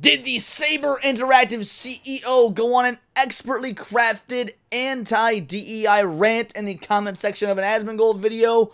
Did the Saber Interactive CEO go on an expertly crafted anti-DEI rant in the comment section of an asmongold video?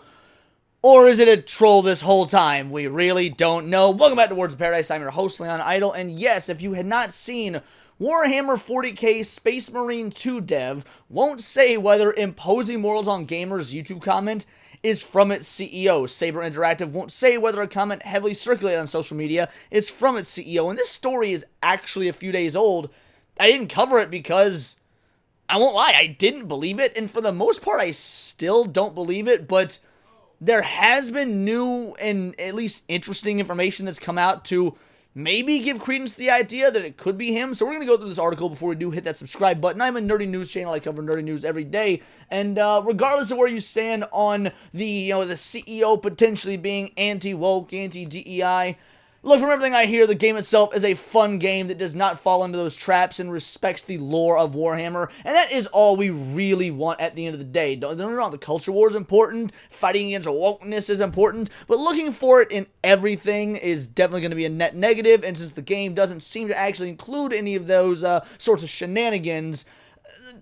Or is it a troll this whole time? We really don't know. Welcome back to Words of Paradise. I'm your host, Leon Idle. And yes, if you had not seen Warhammer 40k Space Marine 2 dev won't say whether imposing morals on gamers YouTube comment is from its CEO. Saber Interactive won't say whether a comment heavily circulated on social media is from its CEO. And this story is actually a few days old. I didn't cover it because, I won't lie, I didn't believe it. And for the most part, I still don't believe it. But there has been new and at least interesting information that's come out to maybe give credence to the idea that it could be him. So we're going to go through this article before we do hit that subscribe button. I'm a nerdy news channel. I cover nerdy news every day. And regardless of where you stand on the CEO potentially being anti-woke, anti-DEI, look, from everything I hear, the game itself is a fun game that does not fall into those traps and respects the lore of Warhammer. And that is all we really want at the end of the day. Don't get me wrong, the culture war is important, fighting against wokeness is important, but looking for it in everything is definitely going to be a net negative. And since the game doesn't seem to actually include any of those sorts of shenanigans,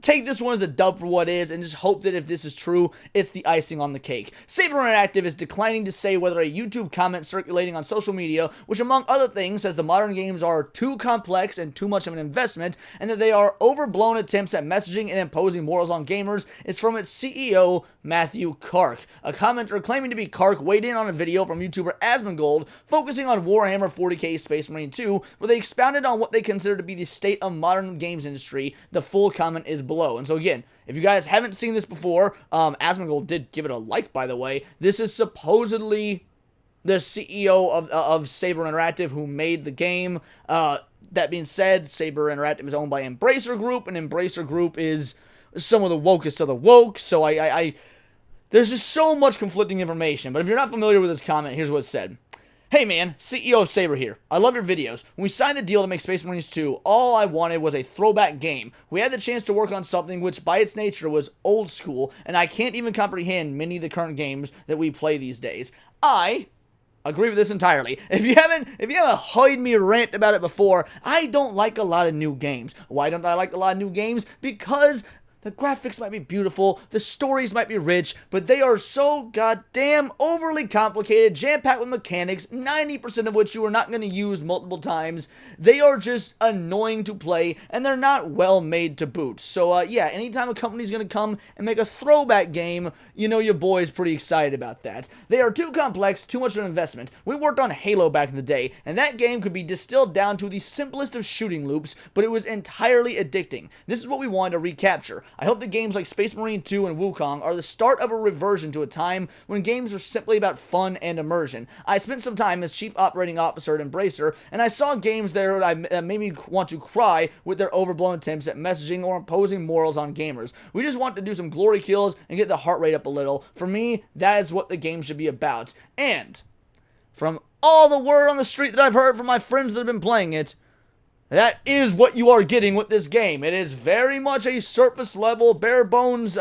take this one as a dub for what is, and just hope that if this is true, it's the icing on the cake. Saber Interactive is declining to say whether a YouTube comment circulating on social media, which among other things says the modern games are too complex and too much of an investment, and that they are overblown attempts at messaging and imposing morals on gamers, is from its CEO, Matthew Kark. A commenter claiming to be Kark weighed in on a video from YouTuber asmongold focusing on Warhammer 40k Space Marine 2, where they expounded on what they consider to be the state of modern games industry. The full comment is below. And so again, if you guys haven't seen this before, asmongold did give it a like, by the way. This is supposedly the CEO of Saber Interactive who made the game. That being said, Saber Interactive is owned by Embracer Group, and Embracer Group is some of the wokest of the woke, so there's just so much conflicting information. But if you're not familiar with this comment, here's what it said. Hey man, CEO of Saber here. I love your videos. When we signed the deal to make Space Marines 2, all I wanted was a throwback game. We had the chance to work on something which by its nature was old school, and I can't even comprehend many of the current games that we play these days. I agree with this entirely. If you haven't heard me rant about it before, I don't like a lot of new games. Why don't I like a lot of new games? Because the graphics might be beautiful, the stories might be rich, but they are so goddamn overly complicated, jam-packed with mechanics, 90% of which you are not going to use multiple times. They are just annoying to play, and they're not well made to boot. So, yeah, anytime a company's going to come and make a throwback game, you know your boy's pretty excited about that. They are too complex, too much of an investment. We worked on Halo back in the day, and that game could be distilled down to the simplest of shooting loops, but it was entirely addicting. This is what we wanted to recapture. I hope that games like Space Marine 2 and Wukong are the start of a reversion to a time when games are simply about fun and immersion. I spent some time as Chief Operating Officer at Embracer, and I saw games there that made me want to cry with their overblown attempts at messaging or imposing morals on gamers. We just want to do some glory kills and get the heart rate up a little. For me, that is what the game should be about. And from all the word on the street that I've heard from my friends that have been playing it, that is what you are getting with this game. It is very much a surface level, bare bones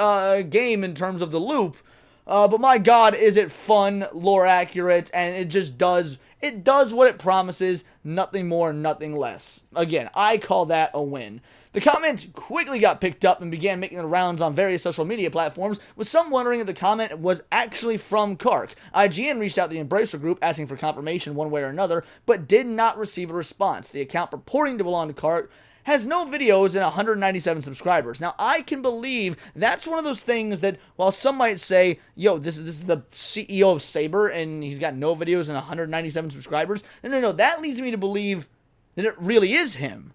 game in terms of the loop. But my god, is it fun, lore accurate, and it just does what it promises, nothing more, nothing less. Again, I call that a win. The comment quickly got picked up and began making the rounds on various social media platforms, with some wondering if the comment was actually from Kark. IGN reached out to the Embracer Group asking for confirmation one way or another, but did not receive a response. The account purporting to belong to Kark has no videos and 197 subscribers. Now, I can believe that's one of those things that, while some might say, yo, this is the CEO of Saber, and he's got no videos and 197 subscribers. No, that leads me to believe that it really is him.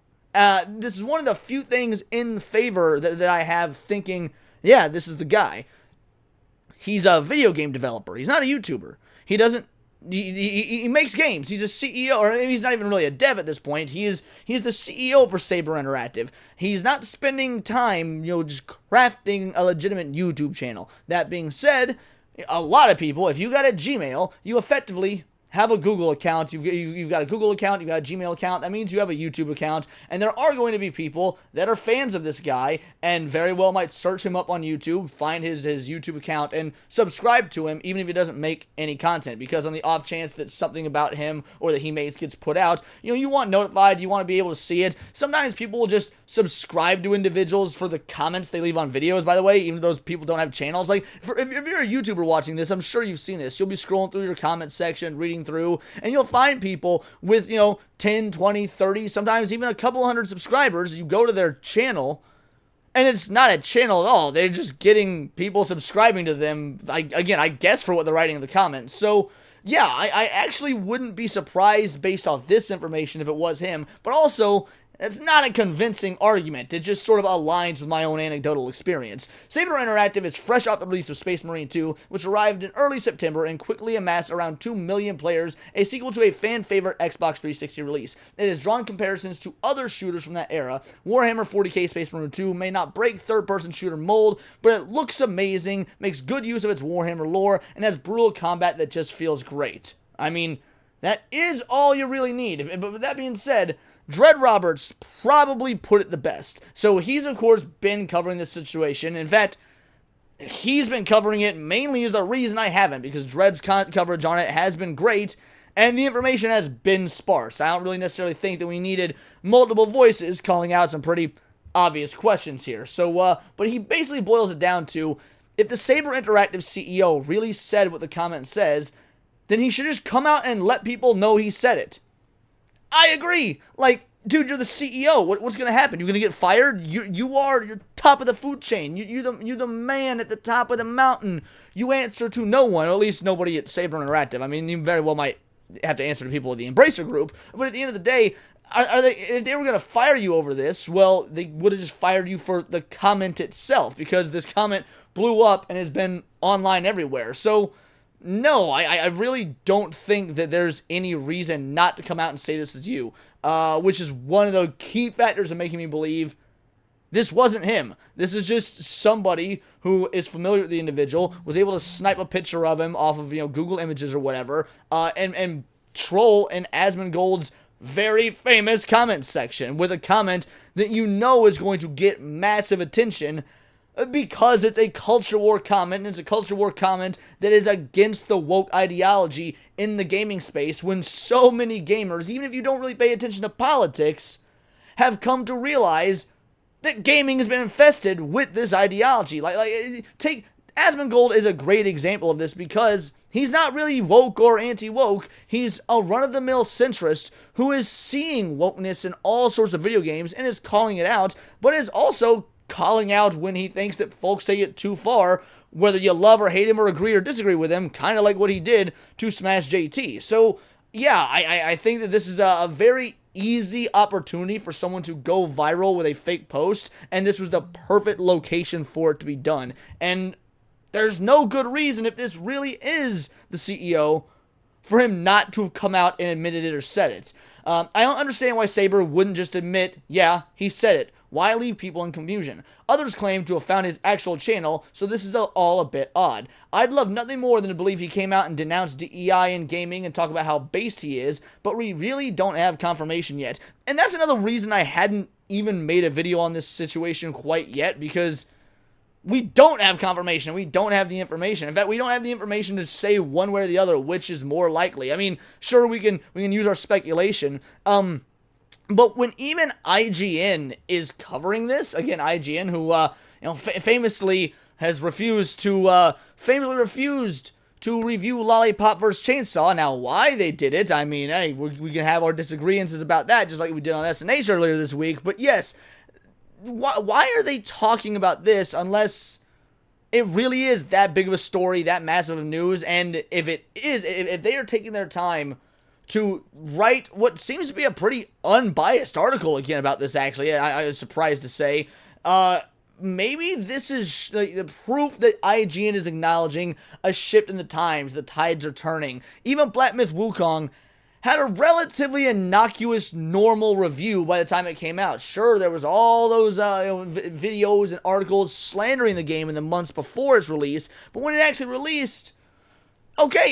This is one of the few things in favor that I have thinking, yeah, this is the guy. He's a video game developer. He's not a YouTuber. He makes games. He's a CEO, or maybe he's not even really a dev at this point. He's the CEO for Saber Interactive. He's not spending time, just crafting a legitimate YouTube channel. That being said, a lot of people, if you got a Gmail, you effectively have a Google account, you've got a Google account, you've got a Gmail account, that means you have a YouTube account, and there are going to be people that are fans of this guy, and very well might search him up on YouTube, find his YouTube account, and subscribe to him, even if he doesn't make any content, because on the off chance that something about him, or that he makes gets put out, you want notified, you want to be able to see it. Sometimes people will just subscribe to individuals for the comments they leave on videos, by the way, even though those people don't have channels. Like, if you're a YouTuber watching this, I'm sure you've seen this. You'll be scrolling through your comment section, reading through, and you'll find people with, 10, 20, 30, sometimes even a couple hundred subscribers. You go to their channel, and it's not a channel at all. They're just getting people subscribing to them, I guess for what they're writing in the comments. So, yeah, I actually wouldn't be surprised based off this information if it was him, but also, it's not a convincing argument. It just sort of aligns with my own anecdotal experience. Saber Interactive is fresh off the release of Space Marine 2, which arrived in early September and quickly amassed around 2 million players, a sequel to a fan-favorite Xbox 360 release. It has drawn comparisons to other shooters from that era. Warhammer 40k Space Marine 2 may not break third-person shooter mold, but it looks amazing, makes good use of its Warhammer lore, and has brutal combat that just feels great. I mean, that is all you really need. But with that being said, dreadroberts probably put it the best. So he's, of course, been covering this situation. In fact, he's been covering it mainly as the reason I haven't, because Dread's coverage on it has been great, and the information has been sparse. I don't really necessarily think that we needed multiple voices calling out some pretty obvious questions here. So, but he basically boils it down to, if the Saber Interactive CEO really said what the comment says, then he should just come out and let people know he said it. I agree. Like, dude, you're the CEO. What's gonna happen? You're gonna get fired? You're top of the food chain. You're the man at the top of the mountain. You answer to no one, or at least nobody at Saber Interactive. I mean, you very well might have to answer to people at the Embracer Group. But at the end of the day, if they were gonna fire you over this, well, they would have just fired you for the comment itself, because this comment blew up and has been online everywhere. So, no, I really don't think that there's any reason not to come out and say this is you, which is one of the key factors of making me believe this wasn't him. This is just somebody who is familiar with the individual, was able to snipe a picture of him off of, Google Images or whatever, and troll in Asmongold's very famous comment section with a comment that is going to get massive attention, because it's a culture war comment, and it's a culture war comment that is against the woke ideology in the gaming space, when so many gamers, even if you don't really pay attention to politics, have come to realize that gaming has been infested with this ideology. Take Asmongold is a great example of this, because he's not really woke or anti-woke. He's a run-of-the-mill centrist who is seeing wokeness in all sorts of video games and is calling it out, but is also calling out when he thinks that folks take it too far, whether you love or hate him or agree or disagree with him, kind of like what he did to Smash JT. So, yeah, I think that this is a very easy opportunity for someone to go viral with a fake post, and this was the perfect location for it to be done. And there's no good reason, if this really is the CEO, for him not to have come out and admitted it or said it. I don't understand why Saber wouldn't just admit, yeah, he said it. Why leave people in confusion? Others claim to have found his actual channel, so this is all a bit odd. I'd love nothing more than to believe he came out and denounced DEI in gaming and talk about how based he is, but we really don't have confirmation yet. And that's another reason I hadn't even made a video on this situation quite yet, because we don't have confirmation. We don't have the information. In fact, we don't have the information to say one way or the other which is more likely. I mean, sure, we can use our speculation. But when even IGN is covering this, again, IGN, who famously has refused to review Lollipop vs. Chainsaw. Now, why they did it, I mean, hey, we can have our disagreements about that, just like we did on SNH earlier this week. But yes, why are they talking about this unless it really is that big of a story, that massive of news? And if they are taking their time to write what seems to be a pretty unbiased article again about this, actually, I was surprised to say, maybe this is the proof that IGN is acknowledging a shift in the times. The tides are turning. Even Black Myth Wukong had a relatively innocuous, normal review by the time it came out. Sure, there was all those videos and articles slandering the game in the months before its release, but when it actually released, okay,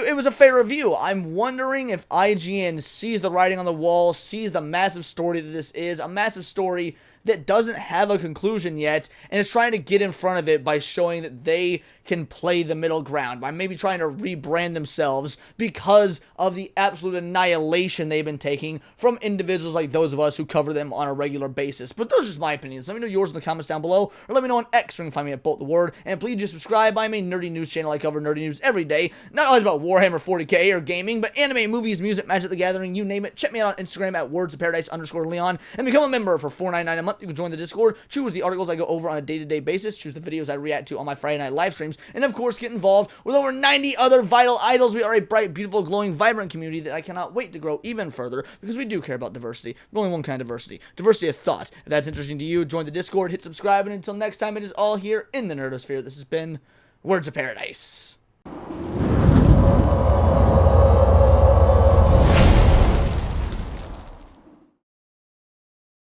it was a fair review. I'm wondering if IGN sees the writing on the wall, sees the massive story that this is, a massive story that doesn't have a conclusion yet, and is trying to get in front of it by showing that they can play the middle ground, by maybe trying to rebrand themselves because of the absolute annihilation they've been taking from individuals like those of us who cover them on a regular basis. But those are just my opinions. Let me know yours in the comments down below, or let me know on X, where you can find me at Bolt the Word, and please do subscribe. I'm a nerdy news channel. I cover nerdy news every day, not always about Warhammer 40k or gaming, but anime, movies, music, Magic the Gathering, you name it. Check me out on Instagram at wordsofparadise_Leon, and become a member for $4.99 a month. You can join the Discord, choose the articles I go over on a day-to-day basis, choose the videos I react to on my Friday night live streams, and of course get involved with over 90 other vital idols. We are a bright, beautiful, glowing, vibrant community that I cannot wait to grow even further, because we do care about diversity. But only one kind of diversity of thought. If that's interesting to you, join the Discord, hit subscribe, and until next time, it is all here in the Nerdosphere. This has been Words of Paradise.